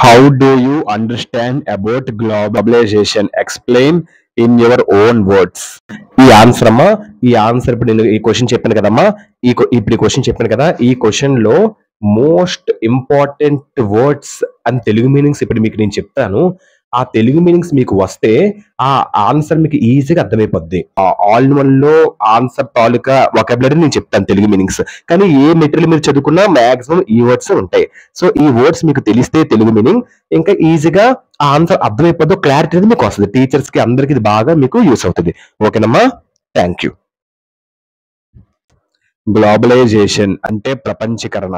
How do you understand about globalization? Explain in your own words. ఈ answer అమ్మా, ఈ answer ఇప్పుడు నేను ఈ క్వశ్చన్ చెప్పాను కదమ్మా, ఇప్పుడు ఈ క్వశ్చన్ చెప్పాను కదా, ఈ క్వశ్చన్ లో మోస్ట్ ఇంపార్టెంట్ వర్డ్స్ అని తెలుగు మీనింగ్స్ ఇప్పుడు మీకు నేను చెప్తాను. ఆ తెలుగు మీనింగ్స్ మీకు వస్తే ఆ ఆన్సర్ మీకు ఈజీగా అర్థమైపోద్ది. ఆల్ ఇన్ వన్ లో ఆన్సర్ తాలూకా వొకాబులరీ నేను చెప్తాను తెలుగు మీనింగ్స్. కానీ ఏ మెటీరియల్ మీరు చదువుకున్నా మాక్సిమం ఈ వర్డ్స్ ఉంటాయి. సో ఈ వర్డ్స్ మీకు తెలిస్తే తెలుగు మీనింగ్ ఇంకా ఈజీగా ఆ ఆన్సర్ అర్థమైపోద్దు, క్లారిటీ అనేది మీకు వస్తుంది. టీచర్స్ కి అందరికి ఇది బాగా మీకు యూస్ అవుతుంది. ఓకేనమ్మా, థ్యాంక్ యూ. గ్లోబలైజేషన్ అంటే ప్రపంచీకరణ.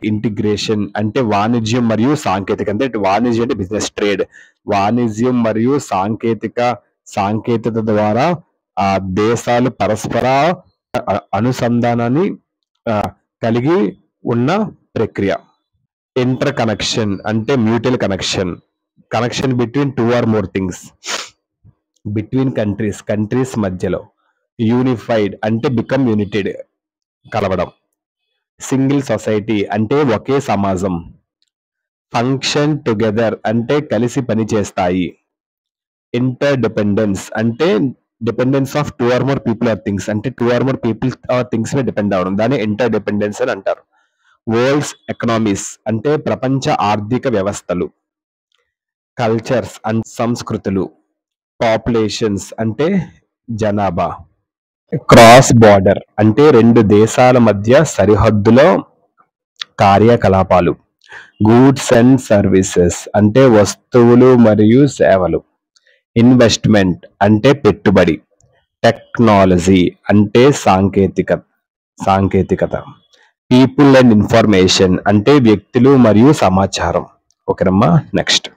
ఇంటిగ్రేషన్ అంటే వాణిజ్యం మరియు సాంకేతిక, అంటే వాణిజ్యం అంటే బిజినెస్, ట్రేడ్. వాణిజ్యం మరియు సాంకేతికత ద్వారా ఆ దేశాలు పరస్పర అనుసంధానాన్ని కలిగి ఉన్న ప్రక్రియ. ఇంటర్ కనెక్షన్ అంటే mutual connection between two or more things, between countries మధ్యలో. యూనిఫైడ్ అంటే బికమ్ యూనిటెడ్, కలవడం. సింగిల్ సొసైటీ అంటే ఒకే సమాజం. ఫంక్షన్ టుగెదర్ అంటే కలిసి పనిచేస్తాయి. ఇంటర్ డిపెండెన్స్ అంటే dependence of two or more people or things, అంటే two or more people or things మీద డిపెండ్ అవడం, దాన్ని ఇంటర్ డిపెండెన్స్ అని అంటారు. వరల్డ్స్ ఎకనామీస్ అంటే ప్రపంచ ఆర్థిక వ్యవస్థలు. కల్చర్స్ అంటే సంస్కృతులు. పాపులేషన్స్ అంటే జనాభా. క్రాస్ బార్డర్ అంటే రెండు దేశాల మధ్య సరిహద్దులో కార్యకలాపాలు. గూడ్స్ అండ్ సర్వీసెస్ అంటే వస్తువులు మరియు సేవలు. ఇన్వెస్ట్మెంట్ అంటే పెట్టుబడి. టెక్నాలజీ అంటే సాంకేతికత. పీపుల్ అండ్ ఇన్ఫర్మేషన్ అంటే వ్యక్తులు మరియు సమాచారం. ఓకేనమ్మా, నెక్స్ట్.